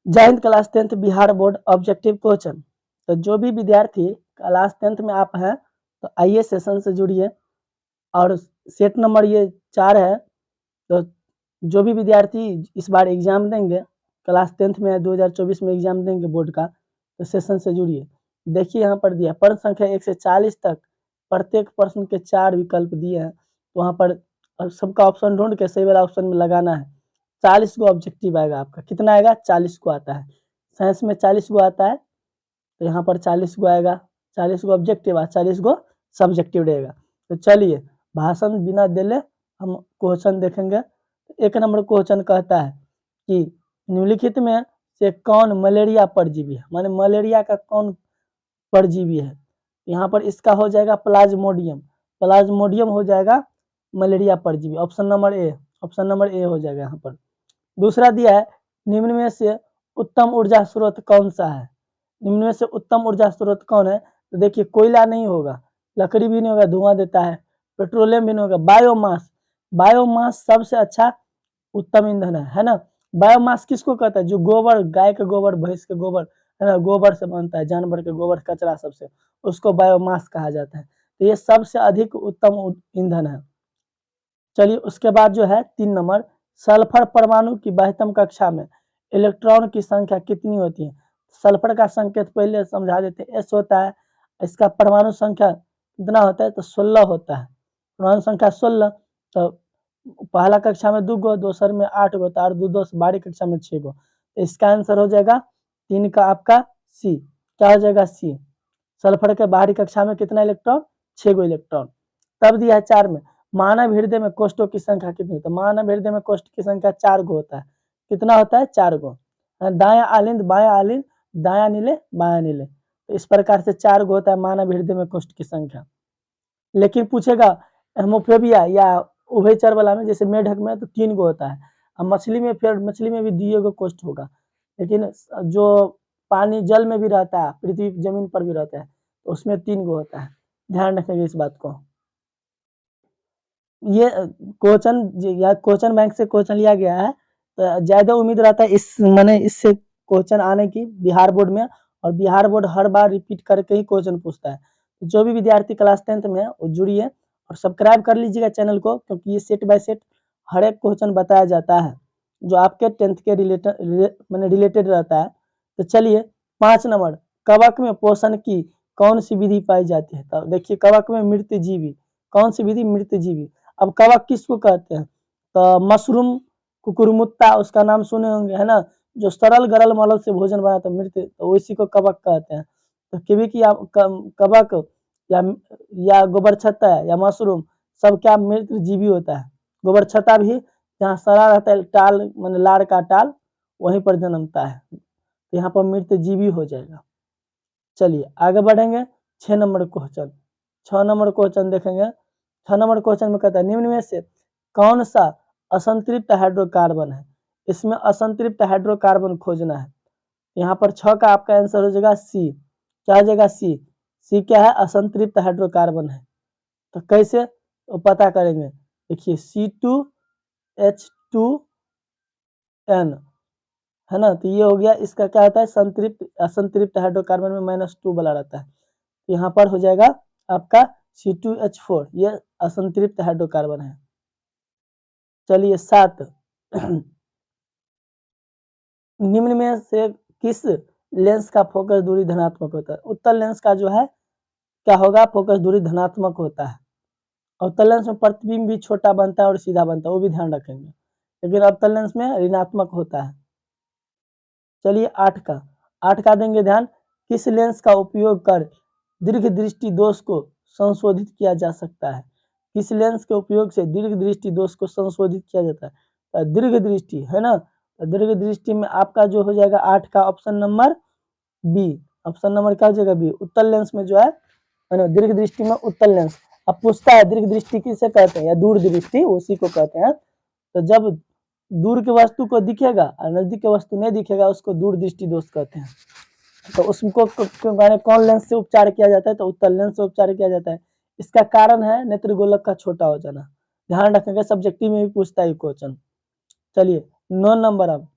जय Hind class 10th Bihar board objective question. तो जो भी विद्यार्थी क्लास 10th में आप हैं तो आइए सेशन से जुड़िए और सेट नंबर ये 4 है। तो जो भी विद्यार्थी इस बार एग्जाम देंगे क्लास 10th में 2024 में एग्जाम देंगे बोर्ड का, तो सेशन से जुड़िए। देखिए यहाँ पर दिया प्रश्न संख्या 1 से 40 तक, प्रत्येक प्रश्न के 4 विकल्प दिए हैं। तो वहाँ पर सबका ऑप्शन ढूंढ के सही वाला ऑप्शन में लगाना है। 40 को ऑब्जेक्टिव आएगा आपका, कितना आएगा 40 को आता है। साइंस में 40 को आता है तो यहाँ पर 40 को आएगा, 40 को ऑब्जेक्टिव आ 40 को सब्जेक्टिव रहेगा। तो चलिए भाषण बिना देले हम क्वेश्चन देखेंगे। एक नंबर क्वेश्चन कहता है कि निम्नलिखित में से कौन मलेरिया परजीवी है, माने मलेरिया का कौन परजीवी है। यहाँ पर इसका हो जाएगा प्लाज्मोडियम, प्लाज्मोडियम हो जाएगा मलेरिया परजीवी, option number A, option number A हो जाएगा यहाँ पर। दूसरा दिया है निम्न में से उत्तम ऊर्जा स्रोत कौन सा है। निम्न में से उत्तम ऊर्जा स्रोत कौन है, तो देखिए कोयला नहीं होगा, लकड़ी भी नहीं होगा, धुआं देता है, पेट्रोलियम भी नहीं होगा, बायोमास, बायोमास सबसे अच्छा उत्तम ईंधन है ना। बायोमास किसको कहता है, जो गोबर, गाय के गोबर, भैंस के गोबर है ना, गोबर से बनता है, जानवर के गोबर कचरा सबसे, उसको बायोमास कहा जाता है। तो ये सबसे अधिक उत्तम ईंधन है। चलिए उसके बाद जो है 3 नंबर, सल्फर परमाणु की बहत्तम कक्षा में इलेक्ट्रॉन की संख्या कितनी होती है। सल्फर का संकेत पहले समझा देते हैं, एस होता है, इसका परमाणु संख्या कितना होता है, तो 16 होता है, परमाणु संख्या 16। तो पहला कक्षा में 2 गो, दूसर में 8 गो, और 2 2 बारहवीं कक्षा में 6 गो। तो इसका आंसर हो जाएगा 3 का आपका सी, क्या हो जाएगा सी। सल्फर के बाहरी कक्षा में कितना इलेक्ट्रॉन, 6 गो इलेक्ट्रॉन। तब दिया है 4 में, मानव हृदय में कोष्ठों की संख्या कितनी होती है। मानव हृदय में कोष्ठ की संख्या 4 गो होता है, कितना होता है 4 गो। दाया आलिंद, बाया आलिंद, दाया नीले, बाया नीले, तो इस प्रकार से 4 गो होता है मानव हृदय में कोष्ठ की संख्या। लेकिन पूछेगा हेमोफोबिया या उभयचर वाला में, जैसे मेढक में तो 3 गो होता है, अब मछली में फिर मछली में भी 2 गो कोष्ठ होगा, लेकिन जो पानी जल में भी रहता है, पृथ्वी जमीन पर भी रहता है, तो उसमें 3 गो होता है। ध्यान रखेंगे इस बात को। ये क्वेश्चन या क्वेश्चन बैंक से क्वेश्चन लिया गया है, तो ज्यादा उम्मीद रहता है इस माने इससे क्वेश्चन आने की बिहार बोर्ड में, और बिहार बोर्ड हर बार रिपीट करके ही क्वेश्चन पूछता है। तो जो भी विद्यार्थी क्लास 10th में है वो जुड़िए और सब्सक्राइब कर लीजिएगा चैनल को, क्योंकि ये सेट बाय सेट हर एक क्वेश्चन बताया जाता है जो आपके 10th के रिलेटेड रहता है। तो चलिए 5 नंबर, कवक में पोषण की कौन सी विधि पाई जाती है। तो देखिए कवक में मृतजीवी, कौन सी विधि, मृतजीवी। अब कवक किसको कहते हैं, तो मशरूम, कुकुरमुत्ता उसका नाम सुने होंगे है ना, जो सरल गरल मल से भोजन बनाता है मृत, तो उसी को कवक कहते हैं। तो किविक या कवक या गोबर छत्ता या मशरूम सब क्या मृत जीवी होता है। गोबर छत्ता भी जहाँ सड़ा रहता है टाल, मान लाड़ का टाल, वहीं पर जन्मता है, तो यहाँ पर मृत जीवी हो जाएगा। चलिए आगे बढ़ेंगे 6 नंबर क्वेश्चन। 6 नंबर क्वेश्चन देखेंगे। 6 नंबर क्वेश्चन में कहता है निम्न में से कौन सा असंतृप्त हाइड्रोकार्बन है। इसमें असंतृप्त हाइड्रोकार्बन खोजना है। यहाँ पर 6 का आपका आंसर हो जाएगा सी, क्या हो जाएगा सी। सी क्या है, असंतृप्त हाइड्रोकार्बन है। तो कैसे, तो पता करेंगे। देखिए C2H2N है ना, तो ये हो गया, इसका क्या होता है संतृप्त, असंतृप्त हाइड्रोकार्बन में -2 वाला रहता है, तो यहाँ पर हो जाएगा आपका C2H4, ये असंतृप्त हाइड्रोकार्बन है। चलिए 7, निम्न में से किस लेंस का फोकस दूरी धनात्मक होता है। उत्तल लेंस का जो है क्या होगा, फोकस दूरी धनात्मक होता है। अवतल लेंस में प्रतिबिंब भी छोटा बनता है और सीधा बनता है, वो भी ध्यान रखेंगे, लेकिन अवतल लेंस में ऋणात्मक होता है। चलिए 8 का देंगे ध्यान, किस लेंस का उपयोग कर दीर्घ दृष्टि दोष को संशोधित किया जा सकता है। किस लेंस के उपयोग से दीर्घ दृष्टि दोष को संशोधित किया जाता है। दीर्घ दृष्टि है ना, दीर्घ दृष्टि में आपका जो हो जाएगा 8 का option number B, option number क्या हो जाएगा बी। उत्तल लेंस में जो है ना, दीर्घ दृष्टि में उत्तल लेंस। अब पूछता है दीर्घ दृष्टि किसे कहते हैं या दूर दृष्टि, उसी को कहते हैं। तो जब दूर की वस्तु को दिखेगा और नजदीक की वस्तु नहीं दिखेगा, उसको दूर दृष्टि दोष कहते हैं। तो उसको कौन लेंस से उपचार किया जाता है, तो उत्तल लेंस से उपचार किया जाता है। इसका कारण है नेत्र गोलक का छोटा हो जाना। ध्यान रखेंगे, सब्जेक्टिव में भी पूछता है क्वेश्चन। चलिए 9 नंबर, अब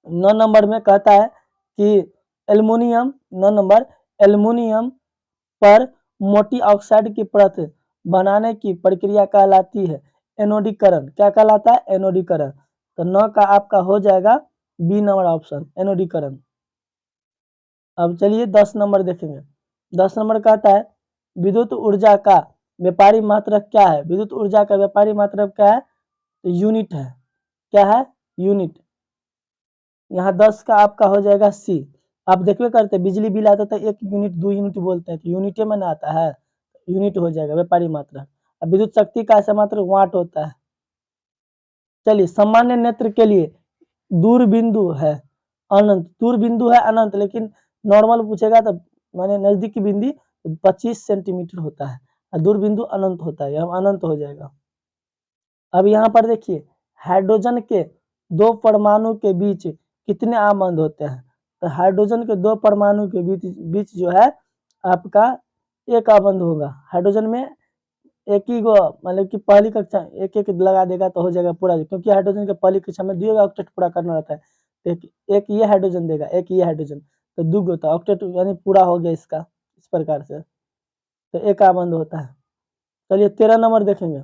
9 नंबर में कहता है कि एल्युमिनियम, 9 नंबर, एल्युमिनियम पर मोटी ऑक्साइड की परत बनाने की प्रक्रिया कहलाती है एनोडीकरण। क्या कहलाता है? एनोडीकरण। तो 9 का आपका हो जाएगा बी नंबर ऑप्शन, एनोडीकरण। अब चलिए 10 नंबर देखेंगे। 10 नंबर कहता है विद्युत ऊर्जा का व्यापारी मात्रक क्या है? विद्युत ऊर्जा का व्यापारी मात्रक क्या है? तो यूनिट है। क्या है? यूनिट। यहाँ 10 का आपका हो जाएगा सी। आप देखबे करते बिजली बिल आता था 1 यूनिट 2 यूनिट बोलते हैं, तो यूनिटे में ना आता है, यूनिट हो जाएगा व्यापारी मात्रक। अब विद्युत शक्ति का ऐसा मात्रक वाट होता है। चलिए सामान्य नेत्र के लिए दूर बिंदु है अनंत, दूर बिंदु है अनंत, लेकिन नॉर्मल पूछेगा तो माने नजदीक की बिंदी 25 सेंटीमीटर होता है और दूर बिंदु अनंत होता है, यह अनंत हो जाएगा। अब यहाँ पर देखिए हाइड्रोजन के 2 परमाणु के बीच कितने आबंध होते हैं? तो हाइड्रोजन के 2 परमाणु के बीच जो है आपका एक आबंध होगा। हाइड्रोजन में एक ही गो मतलब कि पहली कक्षा एक एक लगा देगा तो हो जाएगा पूरा, क्योंकि हाइड्रोजन के पहली कक्षा में 2 ऑक्टेट पूरा करना रहता है। एक ये हाइड्रोजन देगा, एक ये हाइड्रोजन, तो 2 होता है ऑक्टेट, यानी पूरा हो गया इसका, इस प्रकार से। तो एक आबंध होता है। चलिए 13 नंबर देखेंगे।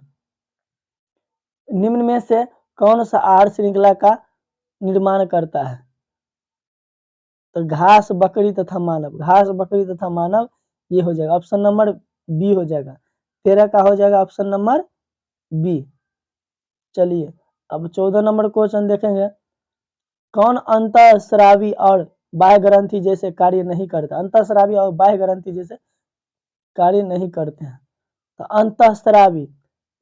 निम्न में से कौन सा आहार श्रृंखला का निर्माण करता है? तो घास, बकरी तथा मानव। घास, बकरी तथा मानव ये हो जाएगा ऑप्शन नंबर बी हो जाएगा। 13 का हो जाएगा ऑप्शन नंबर बी। चलिए अब 14 नंबर क्वेश्चन देखेंगे। कौन अंतःस्रावी और बाह्य ग्रंथि जैसे कार्य नहीं करता? अंतःस्रावी और बाह्य ग्रंथि जैसे कार्य नहीं करते हैं। तो अंतःस्रावी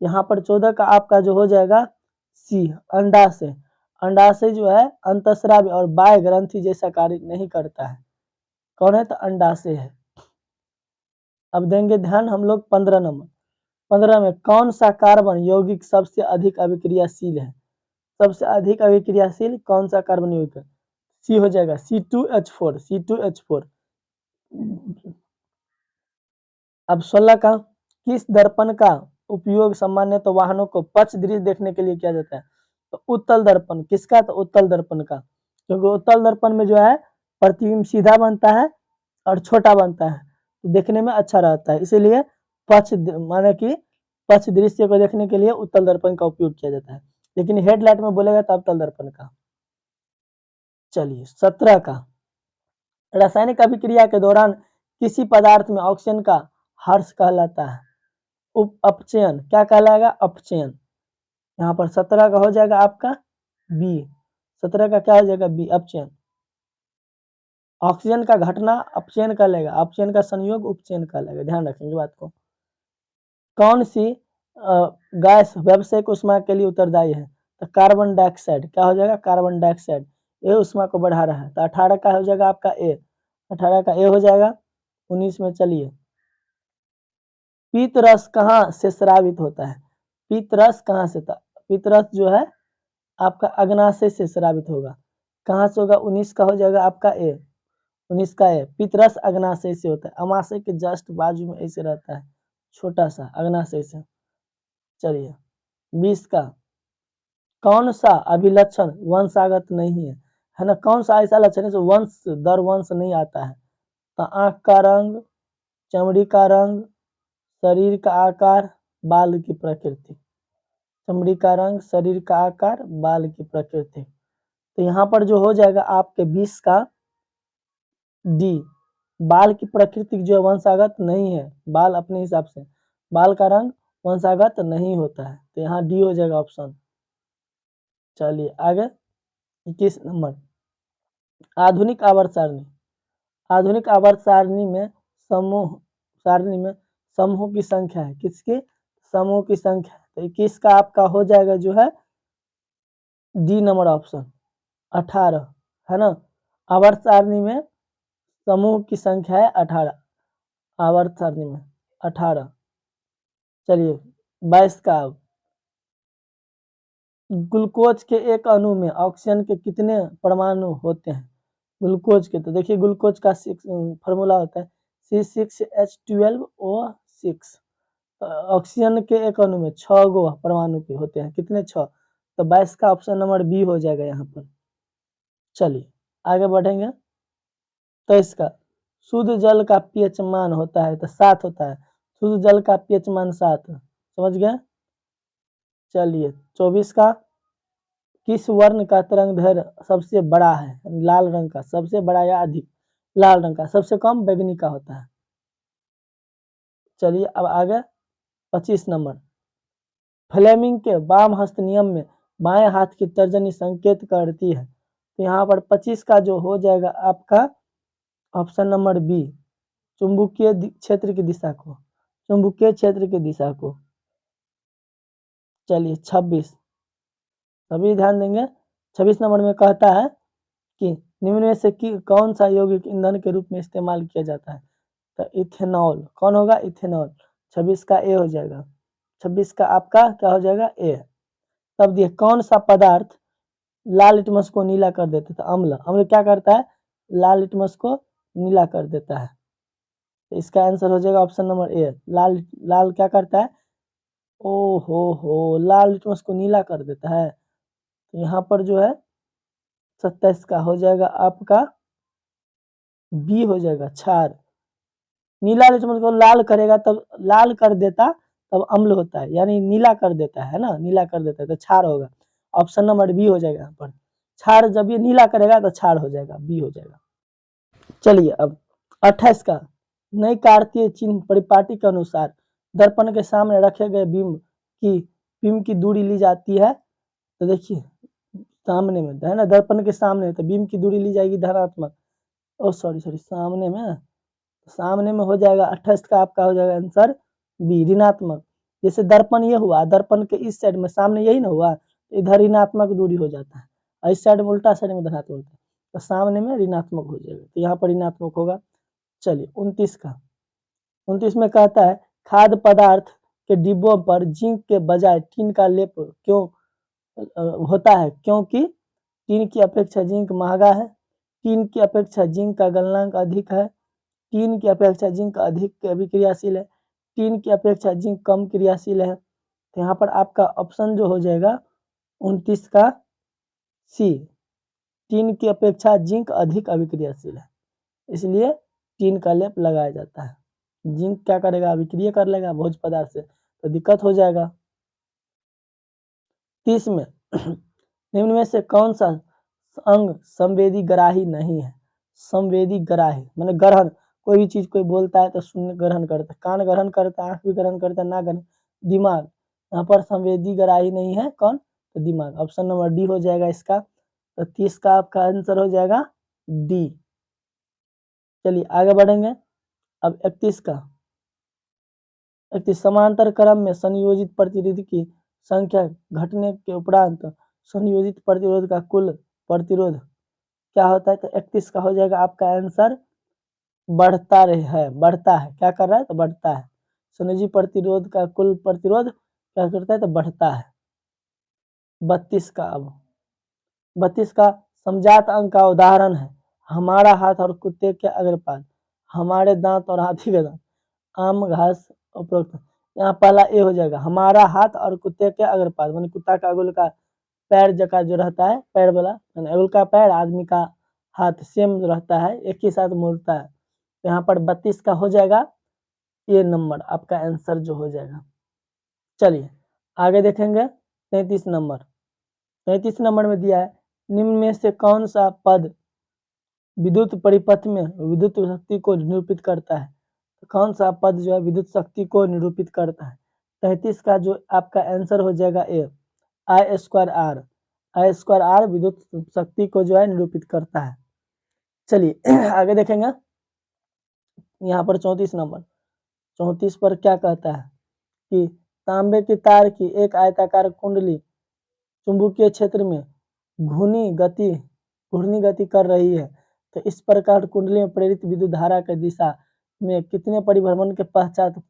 यहाँ पर 14 का आपका जो हो जाएगा सी, अंडाशय। अंडाशय जो है अंतःस्रावी और बाह्य ग्रंथि जैसा कार्य नहीं करता है। कौन है? तो अंडाशय है। अब देंगे ध्यान हम लोग 15 नंबर। 15 में कौन सा कार्बन यौगिक सबसे अधिक अभिक्रियाशील है? सबसे अधिक अभिक्रियाशील कौन सा कार्बन यौगिक है? सी हो जाएगा C2H4, C2H4। अब 16 का किस दर्पण का उपयोग सामान्यतः वाहनों को पक्ष दृश्य देखने के लिए किया जाता है? तो उत्तल दर्पण। किसका? तो उत्तल दर्पण का, क्योंकि उत्तल दर्पण में जो है प्रतिबिंब सीधा बनता है और छोटा बनता है, तो देखने में अच्छा रहता है, इसीलिए पक्ष माने कि पक्ष दृश्य को देखने के लिए उत्तल दर्पण का उपयोग किया जाता है, लेकिन हेडलाइट में बोलेगा तो अवतल दर्पण का। चलिए 17 का रासायनिक अभिक्रिया के दौरान किसी पदार्थ में ऑक्सीजन का हर्ष कहलाता है अपचयन। क्या कहलाएगा? अपचयन। यहाँ पर 17 का हो जाएगा आपका बी। 17 का क्या हो जाएगा? बी, अपचयन। ऑक्सीजन का घटना अपचयन कहलाएगा, अपचयन का संयोग उपचयन कहलाएगा, ध्यान रखेंगे बात को। कौन सी गैस व्यावसायिक ऊष्मा के लिए उत्तरदायी है? तो कार्बन डाइऑक्साइड। क्या हो जाएगा? Carbon dioxide. ये ऊष्मा को बढ़ा रहा है, तो 18 का हो जाएगा आपका ए। 18 का ए हो जाएगा। 19 में चलिए पीत रस कहाँ से स्रावित होता है? पीत रस कहाँ से था? पीत रस जो है आपका अग्नाशय से स्रावित होगा। कहाँ से होगा? 19 का हो जाएगा आपका ए। 19 का ए, पीत रस अग्नाशय से होता है, अमाशय के जस्ट बाजू में ऐसे रहता है, छोटा सा अग्नाशय से। चलिए 20 का कौन सा अभिलक्षण वंशागत नहीं है ना? कौन सा ऐसा लक्षण है जो वंश दर वंश नहीं आता है? तो आंख का रंग, चमड़ी का रंग, शरीर का आकार, बाल की प्रकृति। चमड़ी का रंग, शरीर का आकार, बाल की प्रकृति। तो यहाँ पर जो हो जाएगा आपके 20 का डी, बाल की प्रकृति जो वंशागत नहीं है, बाल अपने हिसाब से, बाल का रंग वंशागत नहीं होता है, तो यहाँ डी हो जाएगा ऑप्शन। चलिए आगे 21 नंबर आधुनिक आवर्त सारणी। आधुनिक आवर्त सारणी में समूह की संख्या है। किसकी? समूह की संख्या। तो 21 का आपका हो जाएगा जो है डी नंबर ऑप्शन 18 है ना। आवर्त सारणी में समूह की संख्या है 18, आवर्त सारणी में 18। चलिए 22 का ग्लूकोज के एक अणु में ऑक्सीजन के कितने परमाणु होते हैं? ग्लूकोज के, तो देखिए ग्लूकोज का फॉर्मूला होता है C6H12O6। ऑक्सीजन के एक अणु में 6 गो परमाणु के होते हैं, कितने? 6। तो 22 का ऑप्शन नंबर बी हो जाएगा यहाँ पर। चलिए आगे बढ़ेंगे। तो इसका शुद्ध जल का पीएच मान होता है तो 7 होता है, शुद्ध जल का पीएच मान 7, समझ गए। चलिए 24 का किस वर्ण का तरंग दैर्घ्य सबसे बड़ा है, लाल रंग का सबसे बड़ा या अधिक, लाल रंग का सबसे कम बैगनी का होता है। चलिए अब आगे 25 नंबर, फ्लेमिंग के वाम हस्त नियम में बाएं हाथ की तर्जनी संकेत करती है। तो यहाँ पर 25 का जो हो जाएगा आपका ऑप्शन नंबर बी, चुंबकीय क्षेत्र की दिशा को, चुंबकीय क्षेत्र की दिशा को। चलिए 26, सभी ध्यान देंगे। 26 नंबर में कहता है कि निम्न में से कौन सा यौगिक ईंधन के रूप में इस्तेमाल किया जाता है। तो इथेनॉल, कौन होगा, इथेनॉल। 26 का ए हो जाएगा, 26 का आपका क्या हो जाएगा, ए। तब देखिए कौन सा पदार्थ लाल लिटमस को नीला कर देता है, अम्ल। अम्ल क्या करता है, लाल लिटमस को नीला कर देता है। तो इसका आंसर हो जाएगा ऑप्शन नंबर ए, लाल लाल क्या करता है, ओ हो लाल लिटमस को नीला कर देता है। तो यहाँ पर जो है 27 का हो जाएगा आपका बी हो जाएगा, क्षार। नीला लिटमस को लाल करेगा तब लाल कर देता तब अम्ल होता है, यानी नीला कर देता है ना, नीला कर देता है तो क्षार होगा। ऑप्शन नंबर बी हो जाएगा यहाँ पर, क्षार जब ये नीला करेगा तो क्षार हो जाएगा, बी हो जाएगा। चलिए अब 28 का, नई कार्तीय चिन्ह परिपाटी के अनुसार दर्पण के सामने रखे गए बिंब की दूरी ली जाती है। तो देखिए सामने में है ना, दर्पण के सामने, तो बिंब की दूरी ली जाएगी धनात्मक, ओ सॉरी सामने में, सामने में हो जाएगा 28 का आपका हो जाएगा आंसर बी, ऋणात्मक। जैसे दर्पण ये हुआ, दर्पण के इस साइड में सामने यही ना हुआ, तो इधर ऋणात्मक दूरी हो जाता है, और इस साइड में उल्टा साइड में धनात्मक होता है, तो सामने में ऋणात्मक हो जाएगा, तो यहाँ पर ऋणात्मक होगा। चलिए 29 का, 29 में कहता है खाद्य पदार्थ के डिब्बों पर जिंक के बजाय टीन का लेप क्यों होता है, क्योंकि टीन की अपेक्षा जिंक महंगा है, टीन की अपेक्षा जिंक का गलनांक अधिक है, टीन की अपेक्षा जिंक अधिक अभिक्रियाशील है, टीन की अपेक्षा जिंक कम क्रियाशील है। तो यहाँ पर आपका ऑप्शन जो हो जाएगा 29 का सी, टीन की अपेक्षा जिंक अधिक अभिक्रियाशील है, इसलिए टीन का लेप लगाया जाता है। जिंक क्या करेगा, अभिक्रिया कर लेगा भोज्य पदार्थ से, तो दिक्कत हो जाएगा। 30 में निम्न में से कौन सा अंग संवेदी ग्राही नहीं है, संवेदी ग्राही माने ग्रहण, कोई भी चीज कोई बोलता है तो सुन ग्रहण करता है, कान ग्रहण करता है, आंख भी ग्रहण करता है, ना ग्रहण, दिमाग। यहाँ पर संवेदी ग्राही नहीं है, कौन, तो दिमाग। ऑप्शन नंबर डी हो जाएगा इसका। तो 30 का आपका आंसर हो जाएगा डी। चलिए आगे बढ़ेंगे। अब 31 का, 31 समांतर क्रम में संयोजित प्रतिरोध की संख्या घटने के उपरांत संयोजित प्रतिरोध का कुल प्रतिरोध क्या होता है। तो 31 का हो जाएगा आपका आंसर बढ़ता है, बढ़ता है, क्या कर रहा है, तो बढ़ता है। संयोजित प्रतिरोध का कुल प्रतिरोध क्या करता है, तो बढ़ता है। 32 का, अब 32 का समजात अंक का उदाहरण है हमारा हाथ और कुत्ते के अग्रपाद, हमारे दांत और हाथी के दांत, आम घास उपरोक्त। यहाँ पहला ए हो जाएगा, हमारा हाथ और कुत्ते के अग्रपाद, माने कुत्ता का अगुल का पैर जका जो रहता है, पैर वाला अगुल का पैर, आदमी का हाथ सेम रहता है, एक ही साथ मुड़ता है। तो यहाँ पर 32 का हो जाएगा ए नंबर आपका आंसर जो हो जाएगा। चलिए आगे देखेंगे 33 नंबर। 33 नंबर में दिया है निम्न में से कौन सा पद विद्युत परिपथ में विद्युत शक्ति को निरूपित करता है। तो कौन सा पद जो है विद्युत शक्ति को निरूपित करता है। 33 का जो आपका आंसर हो जाएगा A, I square R, I square R विद्युत शक्ति को जो है निरूपित करता है। चलिए आगे देखेंगे। यहाँ पर 34 नंबर, 34 पर क्या कहता है कि तांबे की तार की एक आयताकार कुंडली चुंबकीय क्षेत्र में घूर्णी गति कर रही है, तो इस प्रकार कुंडली में प्रेरित विद्युत धारा की दिशा में कितने परिभ्रमण के पश्चात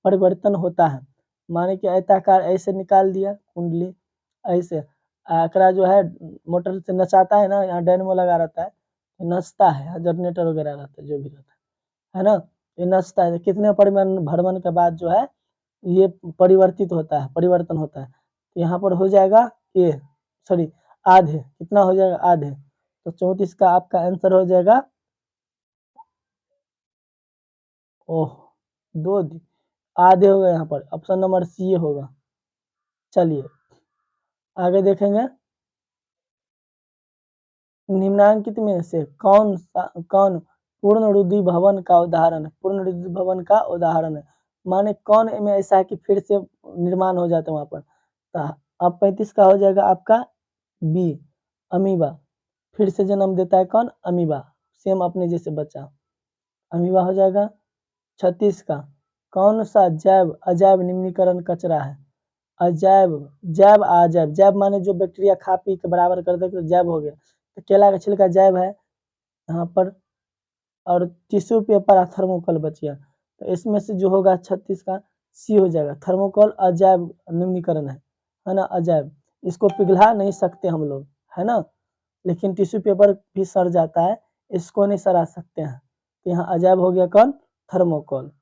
परिवर्तन होता है। माने कि आयताकार ऐसे निकाल दिया कुंडली, ऐसे आंकड़ा जो है मोटर से नचाता है ना, यहाँ डायनेमो लगा रहता है, नचता है, जनरेटर वगैरह रहता है, जो भी रहता है ना, ये नचता है, कितने परिभ्रमण के बाद जो है ये परिवर्तन होता है। तो यहाँ पर हो जाएगा ए, सॉरी आधे, कितना हो जाएगा आधे। तो 34 का आपका आंसर हो जाएगा, ओह दो आधे हो गए, यहाँ पर ऑप्शन नंबर सी होगा। चलिए आगे देखेंगे, निम्नांकित में से कौन पूर्ण रुद्धि भवन का उदाहरण है? पूर्ण रुद्धि भवन का उदाहरण है माने कौन में ऐसा है कि फिर से निर्माण हो जाता है वहां पर। तो अब 35 का हो जाएगा आपका बी, अमीबा। फिर से जन्म देता है कौन? अमीबा, सेम अपने जैसे बच्चा, अमीबा हो जाएगा। 36 का कौन सा जैव अजैव निम्नीकरण कचरा है? अजैव, जैव अजैव, जैव माने जो बैक्टीरिया खा पी के बराबर कर दे तो जैव हो गया। तो केला का छिलका जैव है यहाँ पर, और टिश्यू पेपर और थर्मोकोल बच गया। तो इसमें से जो होगा 36 का सी हो जाएगा। थर्मोकोल अजैव निम्नीकरण है ना, अजैव, इसको पिघला नहीं सकते हम लोग, है ना, लेकिन टिश्यू पेपर भी सड़ जाता है, इसको नहीं सड़ा सकते हैं। तो यहाँ अजैव हो गया कौन? थर्मोकोल।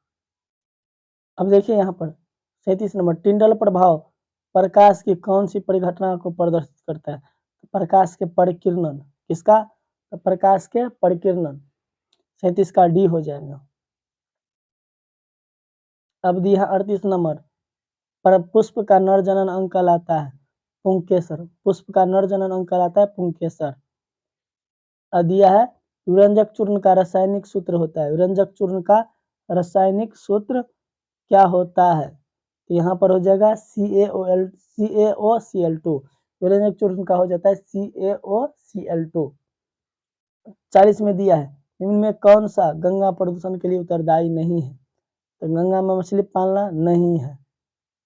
अब देखिए यहाँ पर 37 नंबर, टिंडल प्रभाव प्रकाश की कौन सी परिघटना को प्रदर्शित करता है? प्रकाश के परिकिरणन, किसका? प्रकाश के परिकिरणन। 37 का डी हो जाएगा। अब दिया 38 नंबर, पर पुष्प का नर जनन अंक कहलाता है पुंकेसर। पुष्प का नर जनन अंक कहलाता है पुंकेसर। दिया है विरंजक चूर्ण का रासायनिक सूत्र होता है। विरंजक चूर्ण का रासायनिक सूत्र क्या होता है? तो यहाँ पर हो जाएगा CaOCl2। विरंजक चूर्ण का हो जाता है CaOCl2। 40 में दिया है, निम्न में कौन सा गंगा प्रदूषण के लिए उत्तरदायी नहीं है? तो गंगा में मछली पालना नहीं है,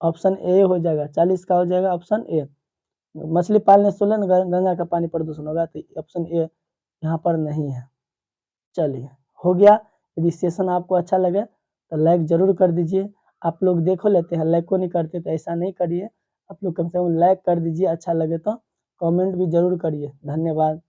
ऑप्शन ए हो जाएगा। 40 का हो जाएगा ऑप्शन ए। मछली पालने से ना गंगा का पानी प्रदूषण होगा, तो ऑप्शन ए यहाँ पर नहीं है। चलिए हो गया। यदि सेशन आपको अच्छा लगे तो लाइक जरूर कर दीजिए। आप लोग देखो लेते हैं, लाइक को नहीं करते, तो ऐसा नहीं करिए। आप लोग कम से कम लाइक कर दीजिए, अच्छा लगे तो कमेंट भी जरूर करिए। धन्यवाद।